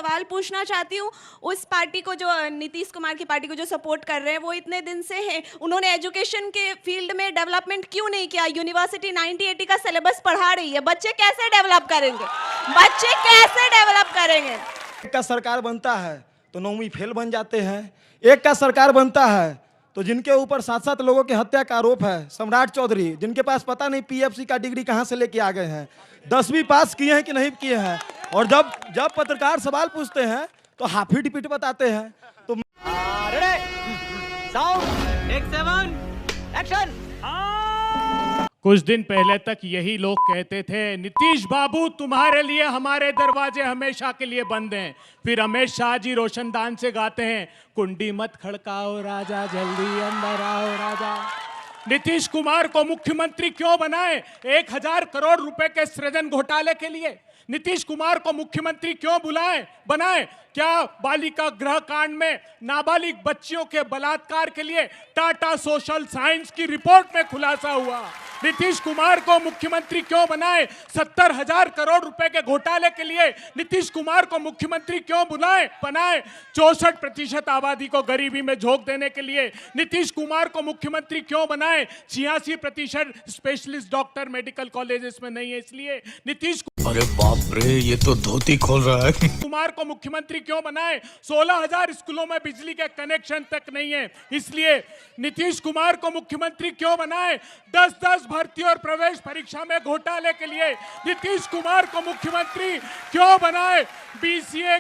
सवाल पूछना चाहती हूँ उस पार्टी को जो नीतीश कुमार की पार्टी को जो सपोर्ट कर रहे हैं, वो इतने दिन से हैं, उन्होंने एजुकेशन के फील्ड में डेवलपमेंट क्यों नहीं किया? यूनिवर्सिटी 90-80 का सिलेबस पढ़ा रही है, बच्चे कैसे डेवलप करेंगे? बच्चे कैसे डेवलप करेंगे? एक का सरकार बनता है तो 9वीं फेल बन जाते हैं, एक का सरकार बनता है तो जिनके ऊपर 7-7 लोगों की हत्या का आरोप है, सम्राट चौधरी, जिनके पास पता नहीं पीएफसी का डिग्री कहां से लेके आ गए हैं, 10वीं पास किए हैं कि नहीं किए हैं, और जब पत्रकार सवाल पूछते हैं तो हाफी डिपीट बताते हैं। तो कुछ दिन पहले तक यही लोग कहते थे नीतीश बाबू तुम्हारे लिए हमारे दरवाजे हमेशा के लिए बंद हैं। फिर अमित शाह जी रोशनदान से गाते हैं कुंडी मत खड़काओ राजा जल्दी अंदर आओ राजा। नीतीश कुमार को मुख्यमंत्री क्यों बनाए? 1000 करोड़ रुपए के सृजन घोटाले के लिए नीतीश कुमार को मुख्यमंत्री क्यों बनाए? क्या बालिका गृह कांड में नाबालिग बच्चियों के बलात्कार के लिए टाटा सोशल साइंस की रिपोर्ट में खुलासा हुआ? नीतीश कुमार को मुख्यमंत्री क्यों बनाए? 70,000 करोड़ रुपए के घोटाले के लिए नीतीश कुमार को मुख्यमंत्री क्यों बनाए? 64% आबादी को गरीबी में झोंक देने के लिए नीतीश कुमार को मुख्यमंत्री क्यों बनाए? 86% स्पेशलिस्ट डॉक्टर मेडिकल कॉलेजेस में नहीं है, इसलिए नीतीश अरे बाप रे, ये तो धोती खोल रहा है। कुमार को मुख्यमंत्री क्यों बनाए? 16,000 स्कूलों में बिजली के कनेक्शन तक नहीं है, इसलिए नीतीश कुमार को मुख्यमंत्री क्यों बनाए? 10-10 भर्ती और प्रवेश परीक्षा में घोटाले के लिए नीतीश कुमार को मुख्यमंत्री क्यों बनाए? बीसीए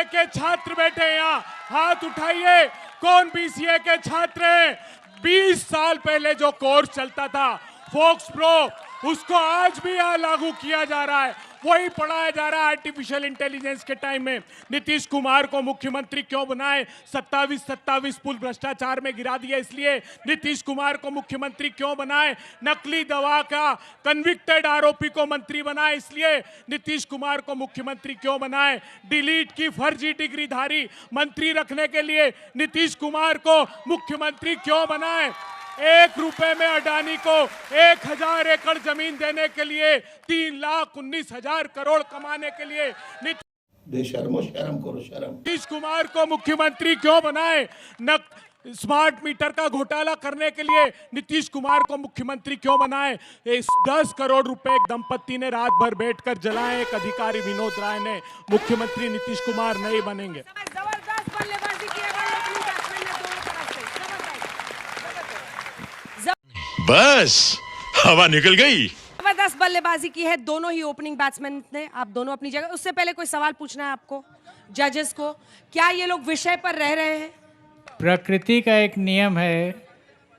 के छात्र बैठे यहाँ, हाथ उठाइए, कौन बीसीए के छात्र हैं? 20 साल पहले जो कोर्स चलता था फोक्स प्रो, उसको आज भी यहाँ लागू किया जा रहा है, वही पढ़ाया जा रहा है आर्टिफिशियल इंटेलिजेंस के टाइम में। नीतीश कुमार को मुख्यमंत्री क्यों बनाए? 27 पुल भ्रष्टाचार में गिरा दिया, इसलिए नीतीश कुमार को मुख्यमंत्री क्यों बनाए? नकली दवा का कन्विक्टेड आरोपी को मंत्री बनाए, इसलिए नीतीश कुमार को मुख्यमंत्री क्यों बनाए? डिलीट की फर्जी डिग्रीधारी मंत्री रखने के लिए नीतीश कुमार को मुख्यमंत्री क्यों बनाए? 1 रुपए में अडानी को 1000 एकड़ जमीन देने के लिए 3,19,000 करोड़ कमाने के लिए बेशर्मो शर्म करो शर्म। नीतीश कुमार को मुख्यमंत्री क्यों बनाए? स्मार्ट मीटर का घोटाला करने के लिए नीतीश कुमार को मुख्यमंत्री क्यों बनाए? 10 करोड़ रुपए एक दंपत्ति ने रात भर बैठकर जलाए, एक अधिकारी विनोद राय ने। मुख्यमंत्री नीतीश कुमार नहीं बनेंगे। बस हवा निकल गई। जबरदस्त बल्लेबाजी की है दोनों ही ओपनिंग बैट्समैन ने। आप दोनों अपनी जगह। उससे पहले कोई सवाल पूछना है आपको जजेस को? क्या ये लोग विषय पर रह रहे हैं? प्रकृति का एक नियम है,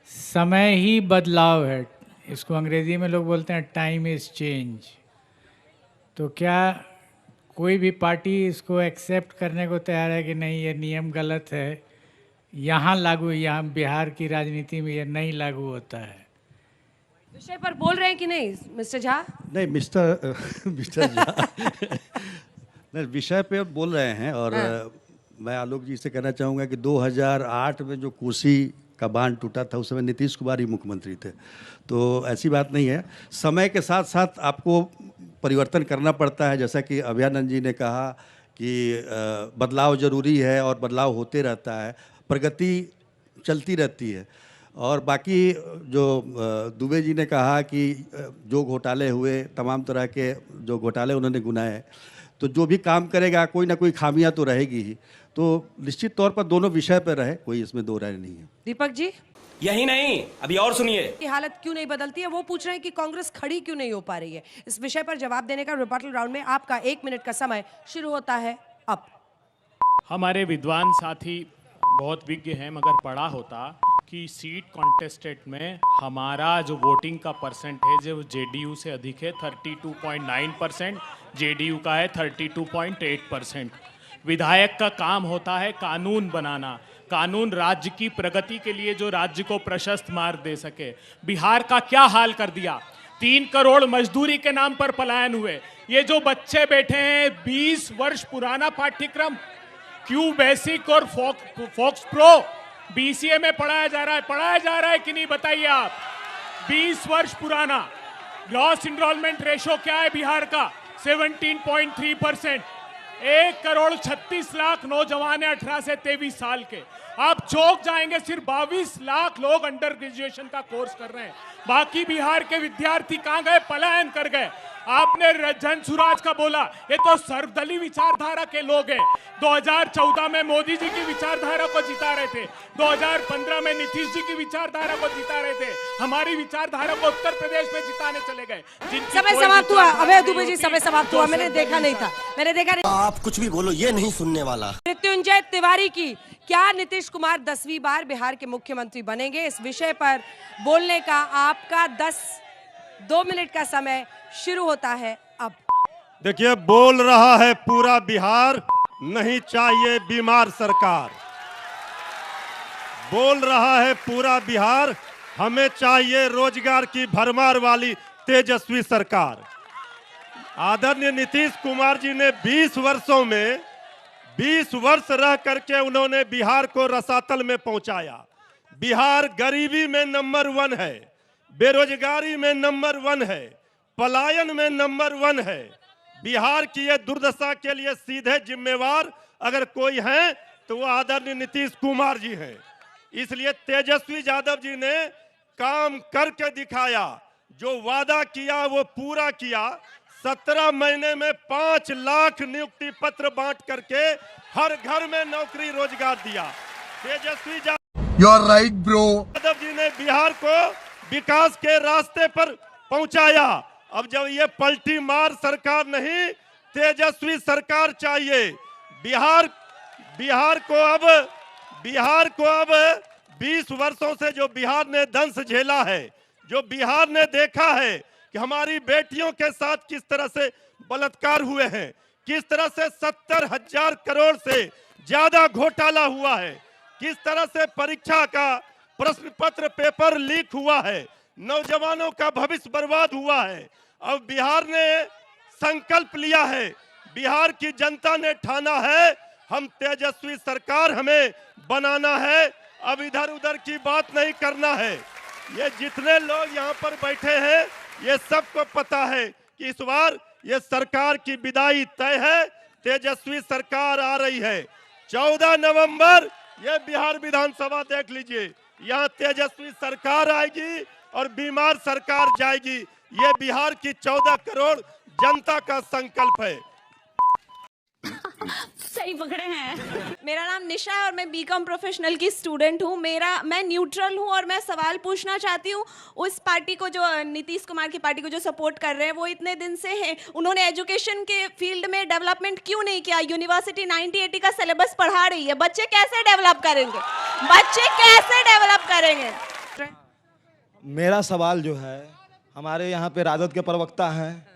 समय ही बदलाव है। इसको अंग्रेजी में लोग बोलते हैं टाइम इज चेंज। तो क्या कोई भी पार्टी इसको एक्सेप्ट करने को तैयार है कि नहीं ये नियम गलत है, यहाँ लागू, यहाँ बिहार की राजनीति में ये नहीं लागू होता है? विषय पर बोल रहे हैं कि नहीं मिस्टर झा? नहीं मिस्टर झा नहीं, विषय पे बोल रहे हैं। और मैं आलोक जी से कहना चाहूँगा कि 2008 में जो कोसी का बांध टूटा था उस समय नीतीश कुमार ही मुख्यमंत्री थे, तो ऐसी बात नहीं है। समय के साथ साथ आपको परिवर्तन करना पड़ता है। जैसा कि अभयानंद जी ने कहा कि बदलाव ज़रूरी है और बदलाव होते रहता है, प्रगति चलती रहती है। और बाकी जो दुबे जी ने कहा कि जो घोटाले हुए, तमाम तरह के जो घोटाले उन्होंने गिनाए, तो जो भी काम करेगा कोई ना कोई खामियां तो रहेगी ही। तो निश्चित तौर पर दोनों विषय पर रहे, कोई इसमें दो राय नहीं है। दीपक जी? यही नहीं, अभी और सुनिए। की हालत क्यों नहीं बदलती है? वो पूछ रहे हैं कि कांग्रेस खड़ी क्यों नहीं हो पा रही है। इस विषय पर जवाब देने का रिबटल राउंड में आपका 1 मिनट का समय शुरू होता है अब। हमारे विद्वान साथी बहुत विज्ञ हैं, मगर पढ़ा होता कि सीट कॉन्टेस्टेड में हमारा जो वोटिंग का परसेंटेज है वो जेडीयू से अधिक है, 32.9%। जेडीयू का है 32.8%। विधायक का काम होता है कानून बनाना, कानून राज्य की प्रगति के लिए जो राज्य को प्रशस्त मार्ग दे सके। बिहार का क्या हाल कर दिया? 3 करोड़ मजदूरी के नाम पर पलायन हुए। ये जो बच्चे बैठे हैं, 20 वर्ष पुराना पाठ्यक्रम क्यू बेसिक और फोक्स प्रो बीसीए में पढ़ाया जा रहा है कि नहीं, बताइए आप। 20 वर्ष पुराना। ग्रॉस इनरोलमेंट रेशो क्या है बिहार का? 17.3%। 1,36,00,000 नौजवान है 18 से 23 साल के। आप चौंक जाएंगे, सिर्फ 22 लाख लोग अंडर ग्रेजुएशन का कोर्स कर रहे हैं। बाकी बिहार के विद्यार्थी कहां गए? पलायन कर गए। आपने जन सुराज का बोला, ये तो सर्वदलीय विचारधारा के लोग हैं। 2014 में मोदी जी की विचारधारा को जिता रहे थे, 2015 में नीतीश जी की विचारधारा को जिता रहे थे। हमारी विचारधारा को उत्तर प्रदेश में जिताने चले गए। समय समाप्त हुआ। अभय दुबे जी, समय समाप्त हुआ। मैंने देखा नहीं था, मैंने देखा नहीं। आप कुछ भी बोलो, ये नहीं सुनने वाला। मृत्युंजय तिवारी की, क्या नीतीश कुमार 10वीं बार बिहार के मुख्यमंत्री बनेंगे? इस विषय पर बोलने का आपका 2 मिनट का समय शुरू होता है अब। देखिए, बोल रहा है पूरा बिहार, नहीं चाहिए बीमार सरकार। बोल रहा है पूरा बिहार, हमें चाहिए रोजगार की भरमार वाली तेजस्वी सरकार। आदरणीय नीतीश कुमार जी ने 20 वर्षों में 20 वर्ष रह करके उन्होंने बिहार को रसातल में पहुंचाया। बिहार गरीबी में नंबर 1 है, बेरोजगारी में नंबर 1 है, पलायन में नंबर 1 है। बिहार की ये दुर्दशा के लिए सीधे जिम्मेवार अगर कोई है तो वो आदरणीय नीतीश कुमार जी हैं। इसलिए तेजस्वी यादव जी ने काम करके दिखाया, जो वादा किया वो पूरा किया। 17 महीने में 5 लाख नियुक्ति पत्र बांट करके हर घर में नौकरी रोजगार दिया। तेजस्वी यादव जी ने बिहार को विकास के रास्ते पर पहुंचाया। अब जब ये पलटी मार सरकार नहीं, तेजस्वी सरकार चाहिए। बिहार को अब 20 वर्षों से जो बिहार ने दंश झेला है, जो बिहार ने देखा है कि हमारी बेटियों के साथ किस तरह से बलात्कार हुए हैं, किस तरह से 70,000 करोड़ से ज्यादा घोटाला हुआ है, किस तरह से परीक्षा का प्रश्न पत्र पेपर लीक हुआ है, नौजवानों का भविष्य बर्बाद हुआ है। अब बिहार ने संकल्प लिया है, बिहार की जनता ने ठाना है, हम तेजस्वी सरकार हमें बनाना है। अब इधर उधर की बात नहीं करना है। ये जितने लोग यहाँ पर बैठे हैं, ये सबको पता है कि इस बार ये सरकार की विदाई तय है। तेजस्वी सरकार आ रही है। 14 नवंबर ये बिहार विधानसभा देख लीजिए, यहाँ तेजस्वी सरकार आएगी और बीमार सरकार जाएगी। ये बिहार की 14 करोड़ जनता का संकल्प है। सही पकड़े हैं। मेरा नाम निशा है और मैं बीकॉम प्रोफेशनल की स्टूडेंट हूँ। मैं न्यूट्रल हूँ और मैं सवाल पूछना चाहती हूँ उस पार्टी को, जो नीतीश कुमार की पार्टी को जो सपोर्ट कर रहे हैं, वो इतने दिन से हैं, उन्होंने एजुकेशन के फील्ड में डेवलपमेंट क्यों नहीं किया? यूनिवर्सिटी 90-80 का सिलेबस पढ़ा रही है, बच्चे कैसे डेवलप करेंगे? बच्चे कैसे डेवलप करेंगे? मेरा सवाल जो है, हमारे यहाँ पे राजद के प्रवक्ता हैं,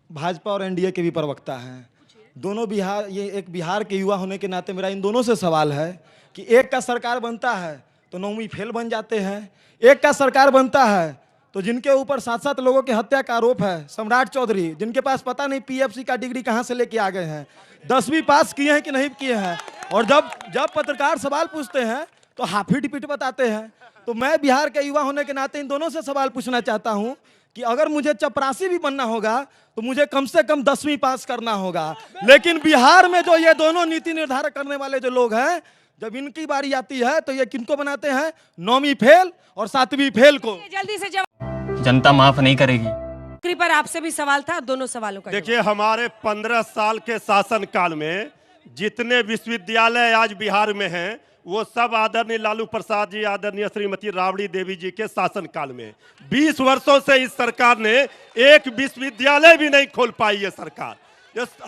भाजपा और एनडीए के भी प्रवक्ता हैं, दोनों बिहार, ये एक बिहार के युवा होने के नाते मेरा इन दोनों से सवाल है कि एक का सरकार बनता है तो 9वीं फेल बन जाते हैं, एक का सरकार बनता है तो जिनके ऊपर 7-7 लोगों की हत्या का आरोप है, सम्राट चौधरी, जिनके पास पता नहीं पीएफसी का डिग्री कहाँ से लेके आ गए हैं, 10वीं पास किए हैं कि नहीं किए हैं, और जब पत्रकार सवाल पूछते हैं तो हाफी डिपीट बताते हैं। तो मैं बिहार के युवा होने के नाते इन दोनों से सवाल पूछना चाहता हूँ कि अगर मुझे चपरासी भी बनना होगा तो मुझे कम से कम 10वीं पास करना होगा। लेकिन बिहार में जो ये दोनों नीति निर्धारक करने वाले जो लोग हैं, जब इनकी बारी आती है तो ये किनको बनाते हैं? 9वीं फेल और 7वीं फेल को। जल्दी से जवाब। जनता माफ नहीं करेगी। नौकरी पर आपसे भी सवाल था, दोनों सवालों का देखिए, हमारे 15 साल के शासन काल में जितने विश्वविद्यालय आज बिहार में हैं, वो सब आदरणीय लालू प्रसाद जी, आदरणीय श्रीमती राबड़ी देवी जी के शासन काल में। 20 वर्षों से इस सरकार ने एक विश्वविद्यालय भी नहीं खोल पाई है सरकार।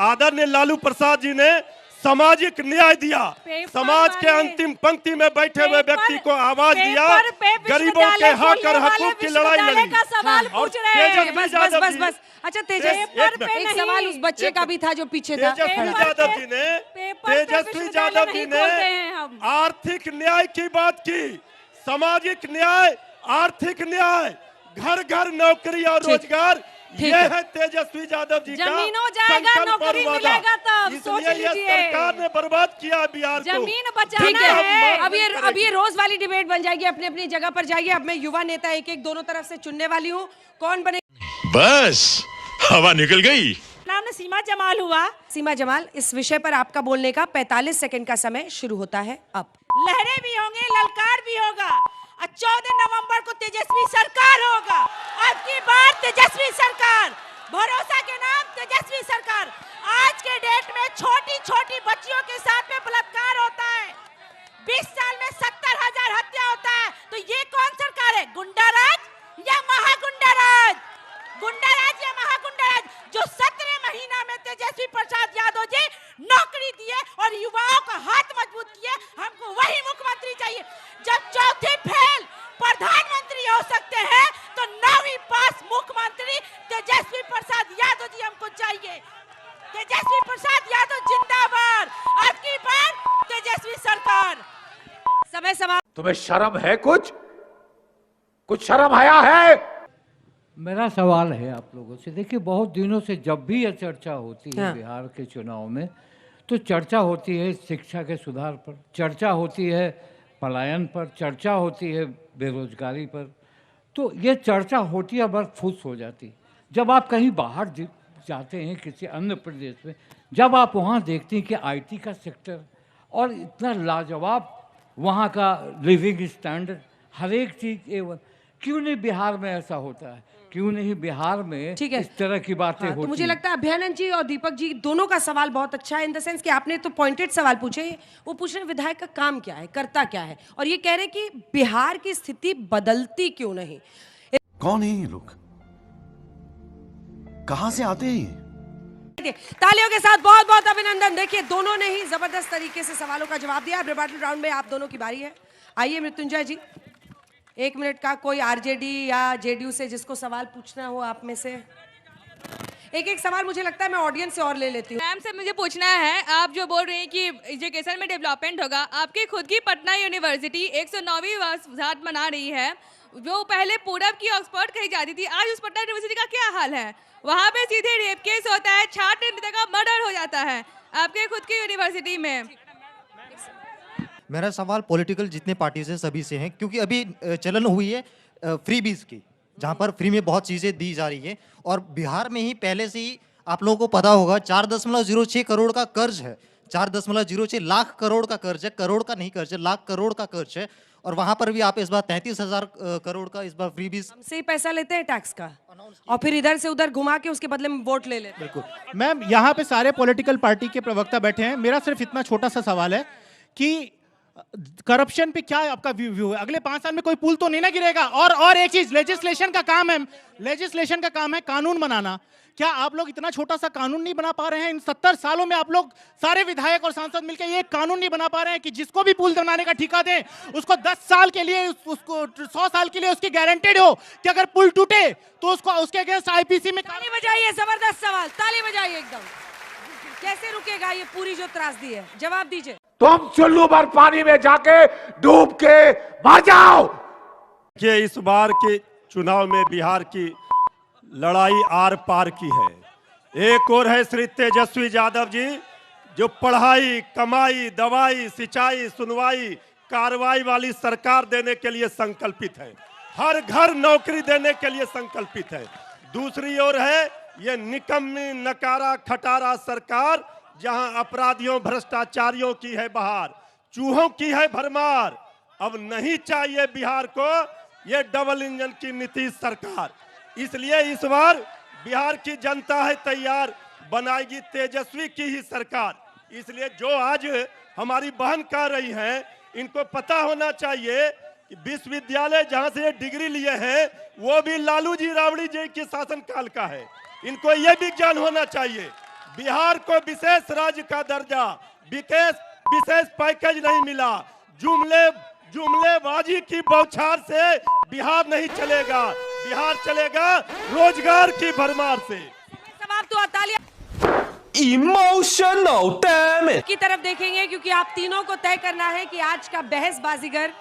आदरणीय लालू प्रसाद जी ने सामाजिक न्याय दिया, समाज के अंतिम पंक्ति में बैठे हुए व्यक्ति को आवाज दिया, गरीबों के हक और हकूक की लड़ाई लड़ी। और बस अच्छा तेजस्वी, एक सवाल उस बच्चे का भी था जो पीछे था। तेजस्वी यादव जी ने आर्थिक न्याय की बात की, सामाजिक न्याय, आर्थिक न्याय, घर घर नौकरी और रोजगार, ये है तेजस्वी यादव जी का जमीन हो जाएगा, नौकरी मिलेगा तब, सोच लीजिए। सरकार ने बर्बाद किया बिहार को। जमीन बचाना है। अब ये रोज वाली डिबेट बन जाएगी, अपनी अपनी जगह पर जाइए। अब मैं युवा नेता एक एक दोनों तरफ से चुनने वाली हूँ, कौन बने? बस हवा निकल गई। नाम ने सीमा जमाल हुआ। सीमा जमाल, इस विषय पर आपका बोलने का 45 सेकंड का समय शुरू होता है अब। लहरें भी होंगे, ललकार भी होगा, और 14 नवंबर को तेजस्वी सरकार होगा। अब की बार तेजस्वी सरकार, भरोसा के नाम तेजस्वी सरकार। आज के डेट में छोटी छोटी बच्चियों के साथ में बलात्कार होता है, 20 साल में 70,000 हत्या होता है, तो ये कौन सरकार है? गुंडाराज या महागुंडाराज? गुंडाराज या महागुंडाराज? जो 17 महीना में तेजस्वी प्रसाद यादव जी नौकरी दिए और युवाओं का हाथ मजबूत किए, हमको वही मुख्यमंत्री चाहिए। जब चौथी फेल प्रधानमंत्री हो सकते हैं, तो 9वीं पास मुख्यमंत्री तेजस्वी प्रसाद यादव जी हमको चाहिए। तेजस्वी प्रसाद यादव जिंदाबाद। अब की बार तेजस्वी सरकार। समय समाप्त। तुम्हें शर्म है? कुछ शर्म आया है? मेरा सवाल है आप लोगों से, देखिए बहुत दिनों से जब भी यह चर्चा होती है हाँ। बिहार के चुनाव में, तो चर्चा होती है शिक्षा के सुधार पर, चर्चा होती है पलायन पर, चर्चा होती है बेरोजगारी पर। तो ये चर्चा होती है बस फुस हो जाती। जब आप कहीं बाहर जाते हैं किसी अन्य प्रदेश में, जब आप वहाँ देखते हैं कि आईटी का सेक्टर और इतना लाजवाब वहाँ का लिविंग स्टैंडर्ड, हर एक चीज़ एवं, क्यों नहीं बिहार में ऐसा होता है? क्यों नहीं बिहार में ठीक है। इस तरह की बातें हाँ, होती तो मुझे हैं? लगता है अभ्यानंद जी और दीपक जी दोनों का सवाल बहुत अच्छा है, इन द सेंस कि आपने तो पॉइंटेड सवाल पूछे। वो पूछ रहे हैं विधायक का काम क्या है, करता क्या है, और ये कह रहे हैं कि बिहार की स्थिति बदलती क्यों नहीं। कौन है ये लोग? कहां से आते हैं? तालियों के साथ बहुत बहुत अभिनंदन। देखिए दोनों ने ही जबरदस्त तरीके से सवालों का जवाब दिया। अब रिबेटल राउंड में आप दोनों की बारी है। आइए मृत्युंजय जी, 1 मिनट का कोई आरजेडी या जेडीयू से जिसको सवाल पूछना हो आप में से एक सवाल। मुझे लगता है मैं ऑडियंस से और ले लेती हूँ। मैम से मुझे पूछना है, आप जो बोल रहे हैं कि एजुकेशन में डेवलपमेंट होगा, आपकी खुद की पटना यूनिवर्सिटी 109वीं वर्षगांठ मना रही है। जो पहले पूरब की ऑक्सफोर्ड कही जाती थी, आज उस पटना यूनिवर्सिटी का क्या हाल है? वहाँ पे सीधे रेप केस होता है, छात्र नेता का मर्डर हो जाता है आपके खुद की यूनिवर्सिटी में। मेरा सवाल पॉलिटिकल जितने पार्टी से सभी से हैं, क्योंकि अभी चलन हुई है फ्री बीज की, जहाँ पर फ्री में बहुत चीज़ें दी जा रही है, और बिहार में ही पहले से ही आप लोगों को पता होगा 4.06 करोड़ का कर्ज है, 4.06 लाख करोड़ का कर्ज है, करोड़ का नहीं कर्ज है, लाख करोड़ का कर्ज है। और वहाँ पर भी आप इस बार 33,000 करोड़ का इस बार फ्री बीज हमसे ही पैसा लेते हैं टैक्स का, और फिर इधर से उधर घुमा के उसके बदले में वोट ले लेते हैं। बिल्कुल मैम, यहाँ पे सारे पॉलिटिकल पार्टी के प्रवक्ता बैठे हैं। मेरा सिर्फ इतना छोटा सा सवाल है कि करप्शन पे क्या आपका व्यू है? अगले 5 साल में कोई पुल तो नहीं ना गिरेगा? और एक चीज, लेजिस्लेशन का काम है कानून बनाना। क्या आप लोग इतना छोटा सा कानून नहीं बना पा रहे हैं? इन 70 सालों में आप लोग सारे विधायक और सांसद मिलकर ये कानून नहीं बना पा रहे हैं कि जिसको भी पुल बनाने का ठेका दें, उसको 10 साल के लिए, उसको 100 साल के लिए उसकी गारंटेड हो कि अगर पुल टूटे तो उसको उसके अगेंस्ट आईपीसी में। ताली बजाइए, जबरदस्त सवाल, ताली बजाइए एकदम। कैसे रुकेगा ये पूरी जो त्रासदी है? जवाब दीजिए। तुम चुल्लू भर पानी में जाके डूब के मर जाओ। कि इस बार के चुनाव में बिहार की लड़ाई आर पार की है। एक और है श्री तेजस्वी यादव जी, जो पढ़ाई, कमाई, दवाई, सिंचाई, सुनवाई, कार्रवाई वाली सरकार देने के लिए संकल्पित है, हर घर नौकरी देने के लिए संकल्पित है। दूसरी ओर है ये निकम्मी नकारा खटारा सरकार, जहां अपराधियों भ्रष्टाचारियों की है बहार, चूहों की है भरमार। अब नहीं चाहिए बिहार को ये डबल इंजन की नीतीश सरकार। इसलिए इस बार बिहार की जनता है तैयार, बनाएगी तेजस्वी की ही सरकार। इसलिए जो आज हमारी बहन कह रही हैं, इनको पता होना चाहिए कि विश्वविद्यालय जहां से ये डिग्री लिए हैं वो भी लालू जी राबड़ी जी के शासनकाल का है। इनको ये भी ज्ञान होना चाहिए। बिहार को विशेष राज्य का दर्जा, विशेष पैकेज नहीं मिला। जुमलेबाजी की बौछार से बिहार नहीं चलेगा, बिहार चलेगा रोजगार की भरमार से। समाप्त हुआ। तालियां इमोशनल डैमेज की तरफ देखेंगे, क्योंकि आप तीनों को तय करना है कि आज का बहस बाजीगर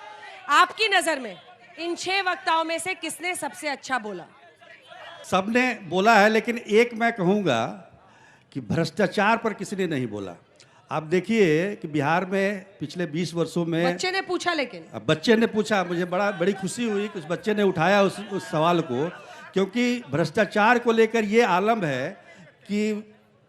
आपकी नजर में इन 6 वक्ताओं में से किसने सबसे अच्छा बोला। सबने बोला है, लेकिन एक मैं कहूँगा कि भ्रष्टाचार पर किसी ने नहीं बोला। आप देखिए कि बिहार में पिछले 20 वर्षों में बच्चे ने पूछा, लेकिन अब बच्चे ने पूछा, मुझे बड़ी खुशी हुई कि उस बच्चे ने उठाया उस सवाल को, क्योंकि भ्रष्टाचार को लेकर ये आलम है कि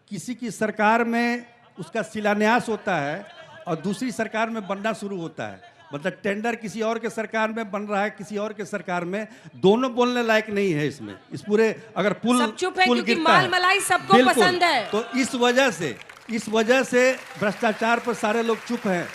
किसी की सरकार में उसका शिलान्यास होता है और दूसरी सरकार में बनना शुरू होता है। मतलब टेंडर किसी और के सरकार में बन रहा है, किसी और के सरकार में, दोनों बोलने लायक नहीं है इसमें। इस पूरे अगर पुल सब चुप है पुल क्योंकि गिरता माल है, मलाई सबको बिल्कुल, पसंद है। तो इस वजह से भ्रष्टाचार पर सारे लोग चुप हैं।